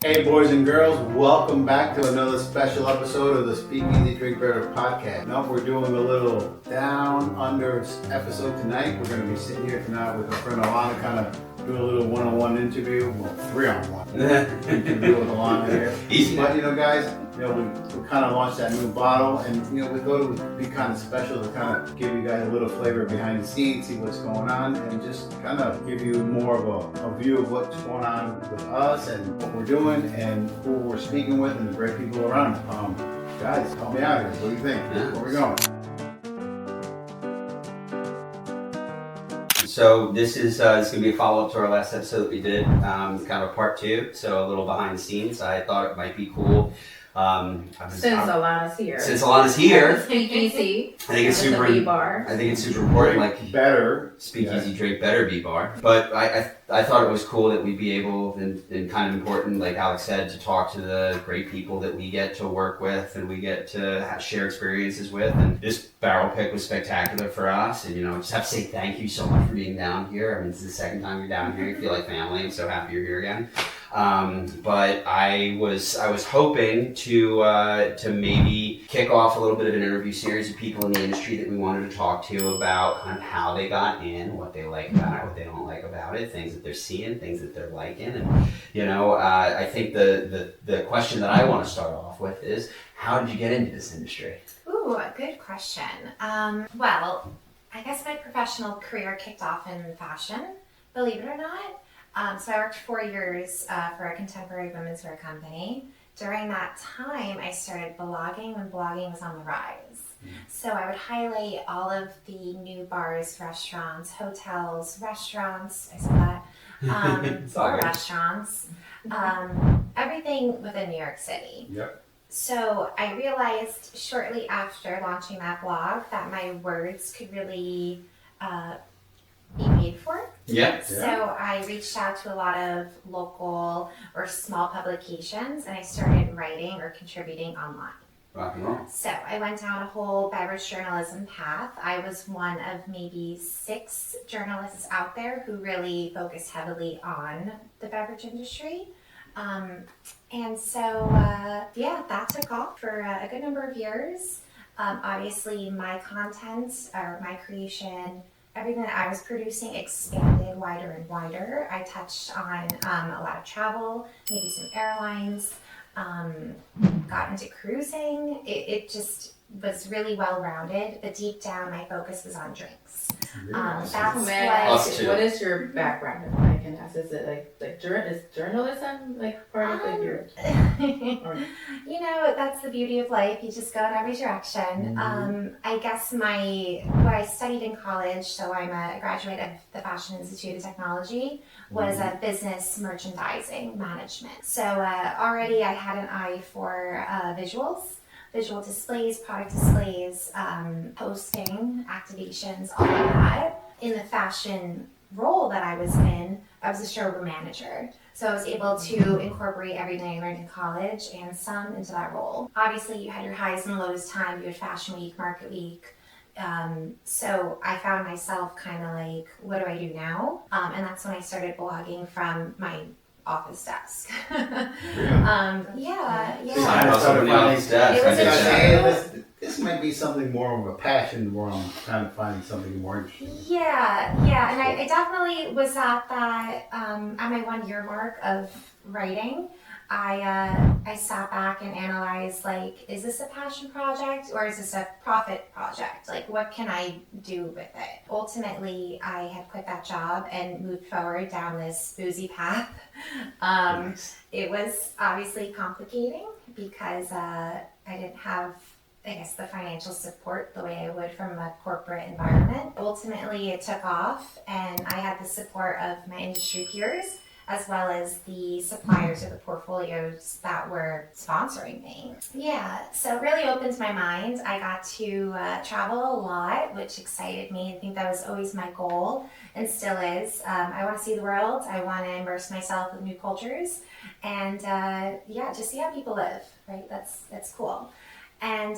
Hey boys and girls, welcome back to another special episode of the Speak Easy Drink Better podcast. Now we're doing a little down under episode tonight. We're going to be sitting here tonight with our friend Alana, kind of doing a little one-on-one interview, well, three-on-one interview with Alana here. Easy. But guys, we kind of launched that new bottle, and we thought it would be kind of special to kind of give you guys a little flavor behind the scenes, see what's going on, and just kind of give you more of a view of what's going on with us and what we're doing and who we're speaking with and the great people around. Guys, help me out here. What do you think? Yeah. Where are we going? So this is going to be a follow-up to our last episode that we did, kind of a part two, so a little behind the scenes. I thought it might be cool. Since Alana's here. Speak Easy. I think it's super. B-bar. I think it's super important. Like better. Speak Easy, Drink Better, B-bar. But I thought it was cool that we'd be able, and kind of important, like Alex said, to talk to the great people that we get to work with and we get to share experiences with. And this barrel pick was spectacular for us. And just have to say thank you so much for being down here. I mean, this is the second time you're down here. You feel like family. I'm so happy you're here again. But I was hoping to maybe kick off a little bit of an interview series of people in the industry that we wanted to talk to about kind of how they got in, what they like about it, what they don't like about it, things that they're seeing, things that they're liking. And I think the question that I want to start off with is, how did you get into this industry? Ooh, a good question. Well, I guess my professional career kicked off in fashion, believe it or not. So I worked 4 years for a contemporary women's wear company. During that time, I started blogging when blogging was on the rise. So I would highlight all of the new bars, restaurants, hotels, restaurants, I said that, or restaurants, everything within New York City. Yep. So I realized shortly after launching that blog that my words could really be paid for. Yeah. So I reached out to a lot of local or small publications and I started writing or contributing online. Rock and roll. So I went down a whole beverage journalism path. I was one of maybe 6 journalists out there who really focused heavily on the beverage industry. And so that took off for a good number of years. Obviously my content or my creation, everything that I was producing expanded wider and wider. I touched on a lot of travel, maybe some airlines, got into cruising. It just was really well-rounded, but deep down my focus was on drinks. What is your background, if I can ask? Is it is journalism part of your... that's the beauty of life. You just go in every direction. I guess what I studied in college, so I'm a graduate of the Fashion Institute of Technology, was business merchandising management. So already I had an eye for visual displays, product displays, posting, activations, all of that. In the fashion role that I was in, I was a showroom manager. So I was able to incorporate everything I learned in college and some into that role. Obviously, you had your highs and lows time. You had Fashion Week, Market Week. So I found myself kind of like, what do I do now? And that's when I started blogging from my office desk. This might be something more of a passion where I'm kind of finding something more interesting. Yeah, and I definitely was at that, at my 1 year mark of writing. I sat back and analyzed, is this a passion project or is this a profit project? What can I do with it? Ultimately, I had quit that job and moved forward down this boozy path. It was obviously complicating because I didn't have, the financial support the way I would from a corporate environment. Ultimately, it took off and I had the support of my industry peers as well as the suppliers or the portfolios that were sponsoring me. Yeah, so it really opened my mind. I got to travel a lot, which excited me. I think that was always my goal and still is. I want to see the world. I want to immerse myself in new cultures and just see how people live, right? That's cool. And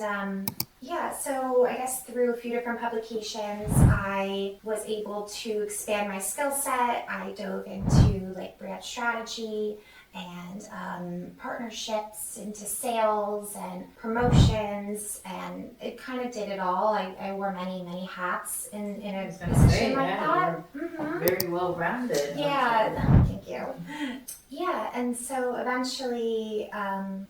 so I guess through a few different publications, I was able to expand my skill set. I dove into brand strategy and partnerships into sales and promotions, and it kind of did it all. I wore many hats in a position like that. Very well rounded. Yeah, thank you. Yeah, and so eventually,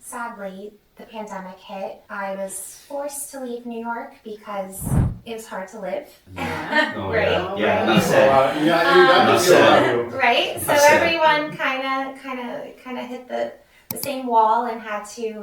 sadly, the pandemic hit. I was forced to leave New York because it was hard to live. Yeah. Oh, Right? yeah. Yeah, Right. enough said. Enough said. Right? So Upset. everyone kind of hit the same wall and had to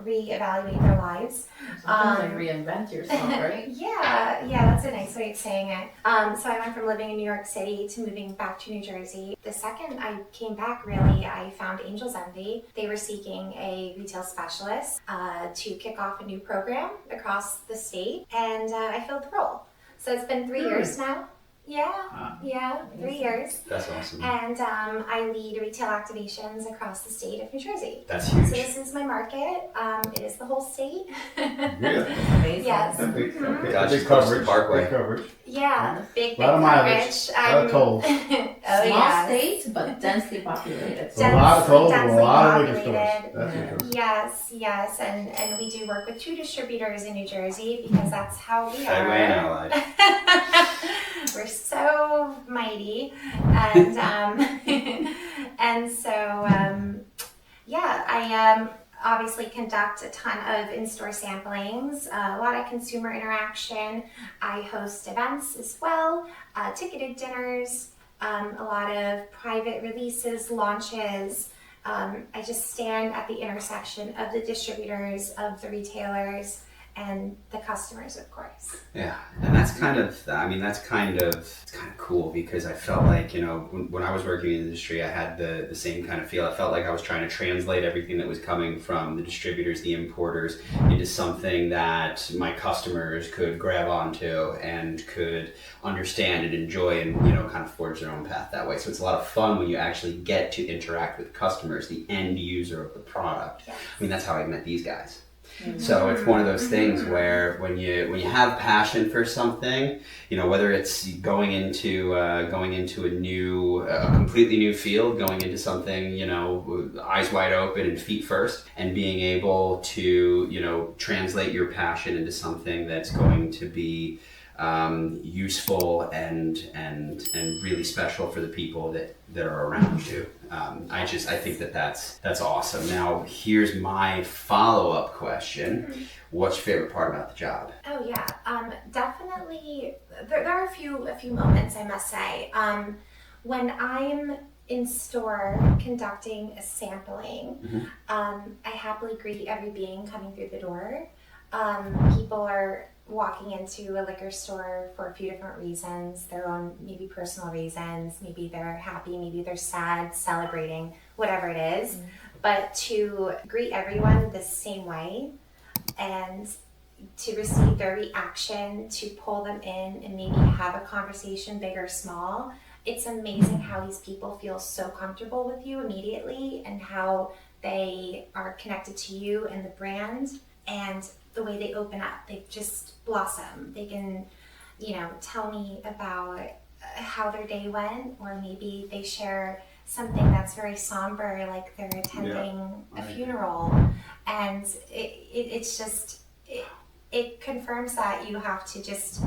reevaluate their lives. Sometimes like reinvent yourself, right? Yeah, that's a nice way of saying it. So I went from living in New York City to moving back to New Jersey. The second I came back, really, I found Angel's Envy. They were seeking a retail specialist to kick off a new program across the state, and I filled the role. So it's been 3 years now. Yeah, 3 years. That's awesome. And I lead retail activations across the state of New Jersey. That's So huge. this is my market. It is the whole state. Really? Amazing. Yes. Big Gotcha. big coverage. Parkway. Big coverage. Yeah, big Lot of coverage. mileage. Lot of tolls. Oh, Small yes. state, but densely populated. A lot of tolls, a Densely lot of liquor stores. populated. That's for sure. Yes, and we do work with 2 distributors in New Jersey because that's how we Segue and are. allied. We're so mighty, and and so I obviously conduct a ton of in-store samplings, a lot of consumer interaction. I host events as well, ticketed dinners, a lot of private releases, launches. I just stand at the intersection of the distributors, of the retailers, and the customers, of course. Yeah, and that's kind of, it's kind of cool because I felt like, when I was working in the industry, I had the same kind of feel. I felt like I was trying to translate everything that was coming from the distributors, the importers, into something that my customers could grab onto and could understand and enjoy and, kind of forge their own path that way. So it's a lot of fun when you actually get to interact with customers, the end user of the product. Yes. That's how I met these guys. So it's one of those things where when you have passion for something, whether it's going into a completely new field, going into something, eyes wide open and feet first, and being able to, translate your passion into something that's going to be useful and really special for the people that are around you. I think that's awesome. Now, here's my follow-up question. What's your favorite part about the job? Oh yeah, definitely. There are a few moments, I must say. When I'm in store conducting a sampling, I happily greet every being coming through the door. People are walking into a liquor store for a few different reasons, their own maybe personal reasons, maybe they're happy, maybe they're sad, celebrating, whatever it is. But to greet everyone the same way and to receive their reaction, to pull them in and maybe have a conversation, big or small, it's amazing how these people feel so comfortable with you immediately and how they are connected to you and the brand, and the way they open up, they just blossom. They can, tell me about how their day went, or maybe they share something that's very somber, like they're attending a funeral, and it's just, it confirms that you have to just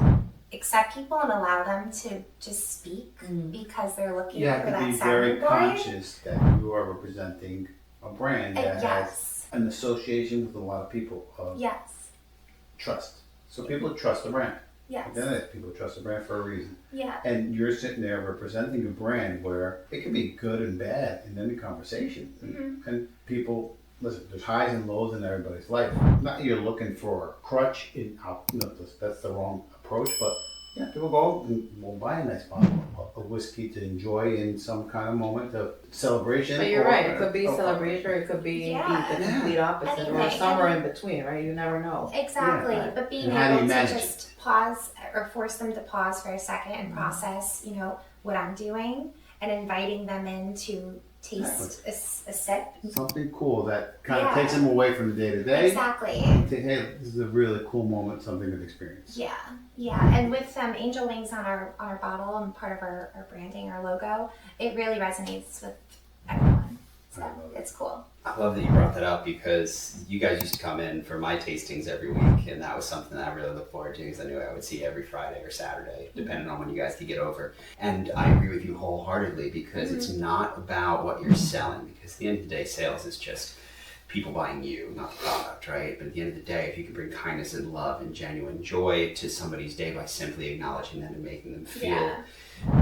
accept people and allow them to just speak because they're looking You have for to that be very sounding board. conscious that you are representing a brand that has Yes. an association with a lot of people of Yes. trust. So people trust the brand. Yes. Then people trust the brand for a reason. Yeah. And you're sitting there representing a brand where it can be good and bad in any conversation. And people, listen, there's highs and lows in everybody's life. Not that you're looking for a crutch, that's the wrong approach, but yeah, people go and will buy a nice bottle of whiskey to enjoy in some kind of moment of celebration. But you're or- right, it could be celebration, or it could be Yeah. the complete opposite, or Anything. somewhere in between, right? You never know. Exactly, Yeah. but being And how do you able to manage just pause or force them to pause for a second and process, what I'm doing, and inviting them in to taste a sip. Something cool that kind of Yeah. takes them away from the day to day. Exactly. And think, hey, this is a really cool moment, something to experience. Yeah. And with angel wings on our bottle and part of our branding, our logo, it really resonates with everyone. So it's cool. I love that you brought that up because you guys used to come in for my tastings every week, and that was something that I really look forward to because I knew I would see you every Friday or Saturday, depending on when you guys could get over. And I agree with you wholeheartedly because it's not about what you're selling, because at the end of the day, sales is just people buying you, not the product, right? But at the end of the day, if you can bring kindness and love and genuine joy to somebody's day by simply acknowledging them and making them feel,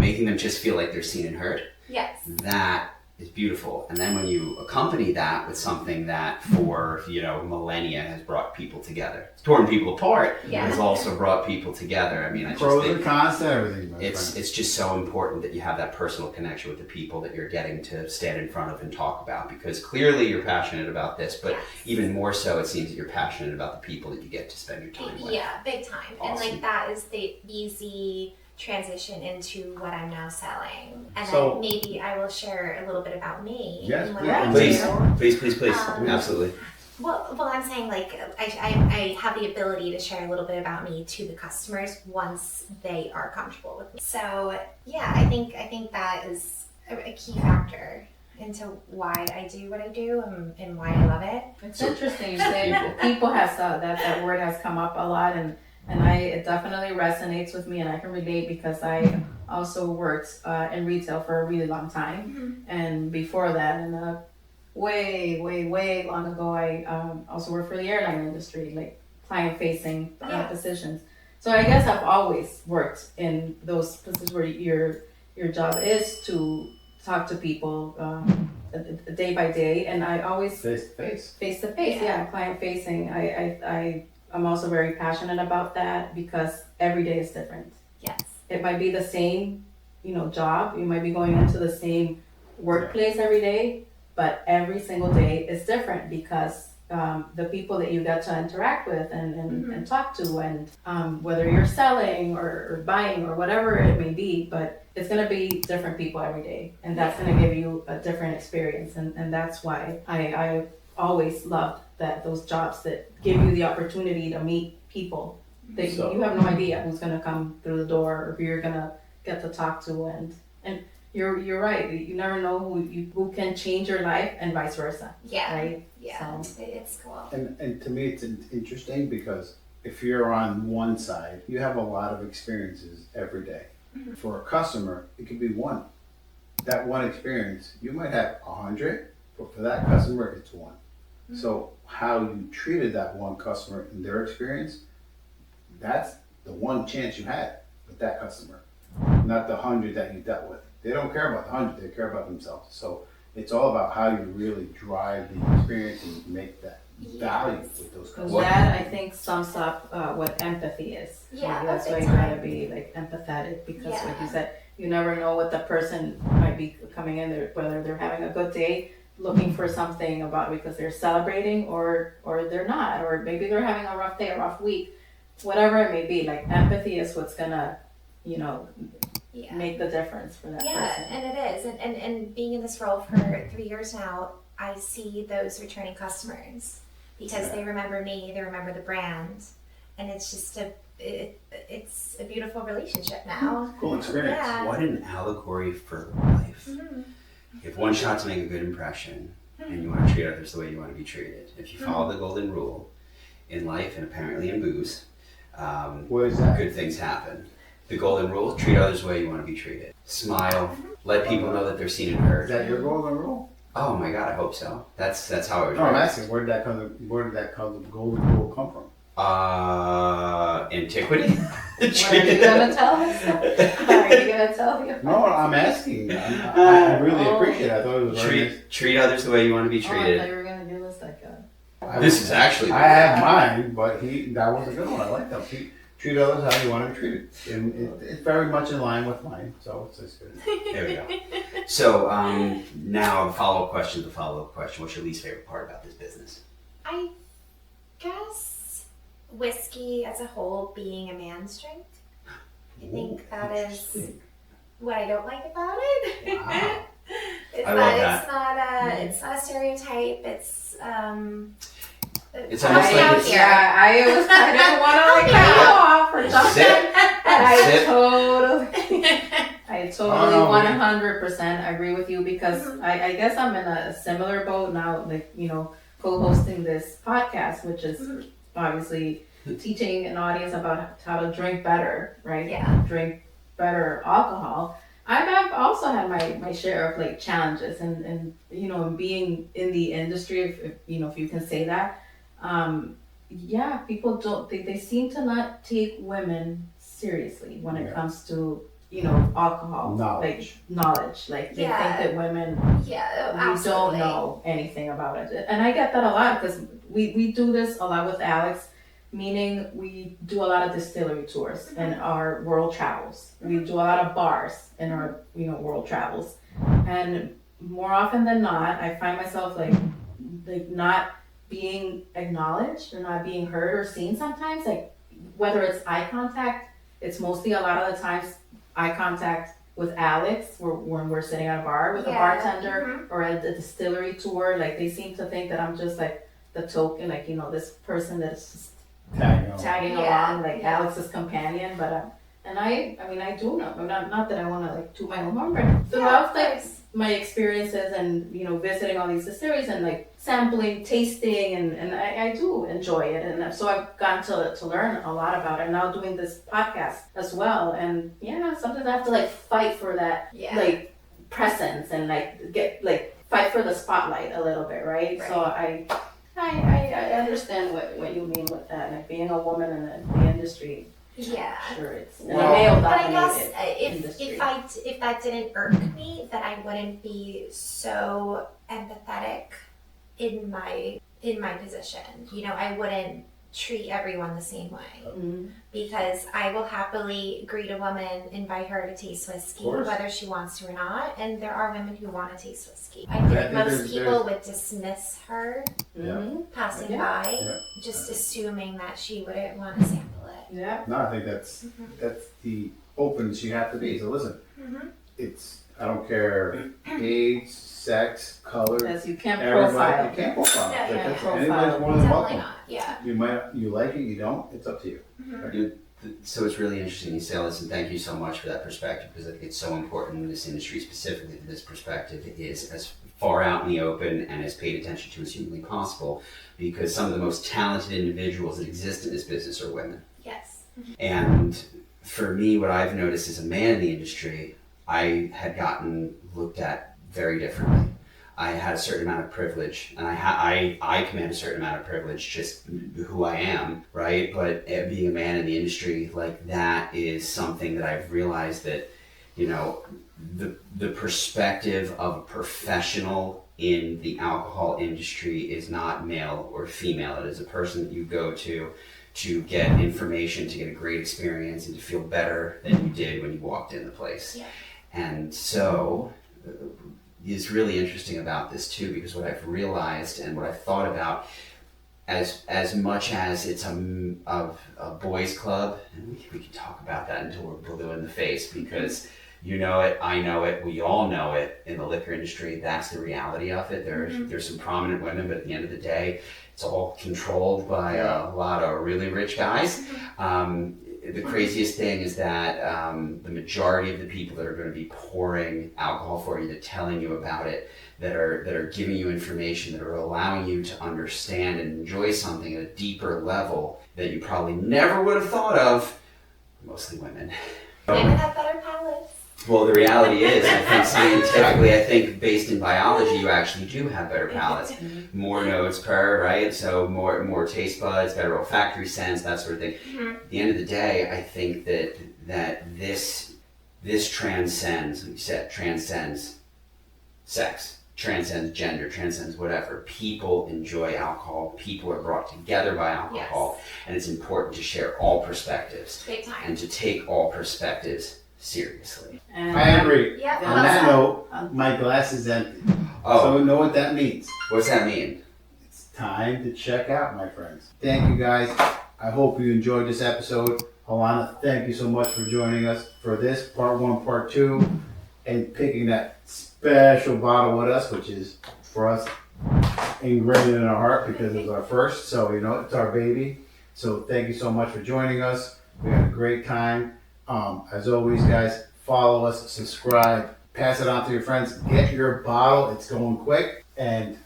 making them just feel like they're seen and heard, Yes. that is beautiful. And then when you accompany that with something that for, millennia has brought people together, it's torn people apart, Yeah. has also brought people together. I mean, I just Pros think and cons to everything, my friend. it's just so important that you have that personal connection with the people that you're getting to stand in front of and talk about, because clearly you're passionate about this, but even more so it seems that you're passionate about the people that you get to spend your time with. Yeah, big time. Awesome. And like that is the easy transition into what I'm now selling. And So- then maybe I will share a little bit about me Yes, and what please. I Please, do. please. Um, Absolutely. Well, I'm saying like I have the ability to share a little bit about me to the customers once they are comfortable with me. So yeah, I think that is a key factor into why I do what I do and why I love it. It's interesting you say people have said that word has come up a lot, and it definitely resonates with me, and I can relate because I also worked in retail for a really long time, and before that, in way long ago, I also worked for the airline industry, like client-facing positions. So I guess I've always worked in those positions where your job is to talk to people day by day, and I always Face to face. client facing. I'm also very passionate about that because every day is different. Yes. It might be the same, job. You might be going into the same workplace every day, but every single day is different because the people that you get to interact with and talk to, and whether you're selling or buying or whatever it may be, but it's going to be different people every day, and that's going to give you a different experience, and that's why I always loved those jobs that give you the opportunity to meet people that you have no idea who's going to come through the door or who you're going to get to talk to, and you're right, you never know who can change your life and vice versa. Yeah. Right? Yeah. So. It's cool. And to me, it's interesting because if you're on one side, you have a lot of experiences every day. For a customer, it could be one. That one experience, you might have 100, but for that customer, it's one. So how you treated that one customer in their experience, that's the one chance you had with that customer, not the 100 that you dealt with. They don't care about the 100, they care about themselves. So it's all about how you really drive the experience and make that value with those So customers. that, I think, sums up what empathy is. Yeah, Maybe that's why big you gotta time. be like empathetic, because Yeah. like you said, you never know what the person might be coming in there, whether they're having a good day, looking for something about because they're celebrating, or they're not, or maybe they're having a rough day, a rough week, whatever it may be. Like empathy is what's gonna, make the difference for that person. And it is. And being in this role for 3 years now, I see those returning customers because they remember me, they remember the brand, and it's just it's a beautiful relationship now. Cool experience. Yeah. What an allegory for life. Mm-hmm. You have one shot to make a good impression, and you want to treat others the way you want to be treated. If you follow the golden rule in life and apparently in booze, What is that? good things happen. The golden rule: treat others the way you want to be treated. Smile. Let people know that they're seen and Is heard. that your golden rule? Oh my God, I hope so. That's how I was No, I'm raised. asking, where did that golden rule come from? Antiquity. What are you gonna tell us? Are you gonna tell you? No, I'm asking. I really appreciate it. I thought it was very nice. Treat others the way you want to be Oh, I treated. thought you were gonna give us like a. This is actually. I have mine, but that was a good one. I like that. Treat others how you want to be treated. And it's very much in line with mine, so it's good. There we go. So now the follow-up question. What's your least favorite part about this business? I guess whiskey as a whole being a man's drink. I think that is what I don't like about it. Wow. It's I not. love that. It's not a. It's not a stereotype. It's It's almost me like out it's- here. Yeah, I didn't want to like cut you off or something, Sip. and I Sip. totally. I totally 100% agree with you because I guess I'm in a similar boat now, like, you know, co-hosting this podcast, which is obviously teaching an audience about how to drink better, right? Yeah. Drink better alcohol. I've also had my share of like challenges and you know, being in the industry, if you know, if you can say that, yeah, people don't, they seem to not take women seriously when it comes to, you know, alcohol, Knowledge. Like they think that women, Yeah, we absolutely. don't know anything about it. And I get that a lot because we do this a lot with Alex, meaning we do a lot of distillery tours in our world travels. We do a lot of bars in our, you know, world travels. And more often than not, I find myself like not being acknowledged or not being heard or seen sometimes. Like whether it's eye contact, it's mostly a lot of the times eye contact with Alex when we're sitting at a bar with a bartender or at the distillery tour. Like they seem to think that I'm just like the token, like, you know, this person that's just tagging along, like Alex's companion. But and I mean, I do know, not that I want to like toot my own horn, but throughout like my experiences and, you know, visiting all these distilleries and like sampling, tasting, and I do enjoy it. And so I've gotten to learn a lot about it. Now doing this podcast as well. And yeah, sometimes I have to like fight for that, like presence and like fight for the spotlight a little bit, right? So I understand what you mean with that, like being a woman in the industry. Yeah. Sure, it's But I guess industry. if that didn't irk me, then I wouldn't be so empathetic in my position. You know, I wouldn't treat everyone the same way because I will happily greet a woman, invite her to taste whiskey, whether she wants to or not. And there are women who want to taste whiskey. I think most people would dismiss her passing by, just assuming that she wouldn't want to sample it. Yeah. No, I think that's the openness you have to be. So listen, it's, I don't care age, sex, color. Yes, you can't everybody, profile. you can't profile. Yeah, Like, yeah, that's- profile. anybody's more than Definitely welcome. not. Yeah. You like it, you don't. It's up to you. So it's really interesting you say all this, and thank you so much for that perspective, because I think it's so important in this industry, specifically that this perspective is as far out in the open and as paid attention to as humanly possible, because some of the most talented individuals that exist in this business are women. Yes. And for me, what I've noticed as a man in the industry, I had gotten looked at very differently. I had a certain amount of privilege, and I command a certain amount of privilege, just who I am, right? But being a man in the industry, like, that is something that I've realized that, you know, the perspective of a professional in the alcohol industry is not male or female. It is a person that you go to get information, to get a great experience, and to feel better than you did when you walked in the place. Yeah. And so is really interesting about this too, because what I've realized and what I've thought about, as much as it's a boys club, and we can talk about that until we're blue in the face, because you know it, I know it, we all know it in the liquor industry. That's the reality of it. There's some prominent women, but at the end of the day, it's all controlled by a lot of really rich guys. The craziest thing is that the majority of the people that are going to be pouring alcohol for you, that telling you about it, that are giving you information, that are allowing you to understand and enjoy something at a deeper level that you probably never would have thought of, mostly women. Women have better palates. Well, the reality is, I think scientifically, I think based in biology, you actually do have better palates. More notes per, right? So more taste buds, better olfactory sense, that sort of thing. At the end of the day, I think that this transcends, like you said, transcends sex, transcends gender, transcends whatever. People enjoy alcohol. People are brought together by alcohol. And it's important to share all perspectives. Big time. And to take all perspectives seriously. And I agree. Yeah. On that note, my glass is empty. Oh, So you know what that means. what's that mean? It's time to check out, my friends. Thank you, guys. I hope you enjoyed this episode. Alana, thank you so much for joining us for this part 1, part 2, and picking that special bottle with us, which is for us ingrained in our heart because it was our first. So, you know, it's our baby. So thank you so much for joining us. We had a great time. As always, guys, follow us, subscribe, pass it on to your friends. Get your bottle. It's going quick. And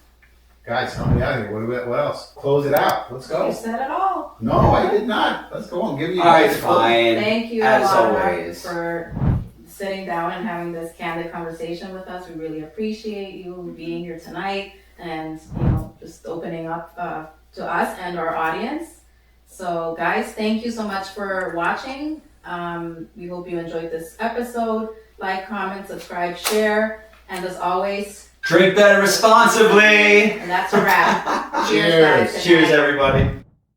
guys, help me out here. What else? Close it out. Let's You go. said it all. No, I did not. Let's go on. Give me All right, fine. Thank you, As Alana, always. for sitting down and having this candid conversation with us. We really appreciate you being here tonight and, just opening up to us and our audience. So, guys, thank you so much for watching. We hope you enjoyed this episode. Like, comment, subscribe, share, and as always, Drink better responsibly. and that's a wrap. Cheers. Guys. Good Cheers, night. everybody.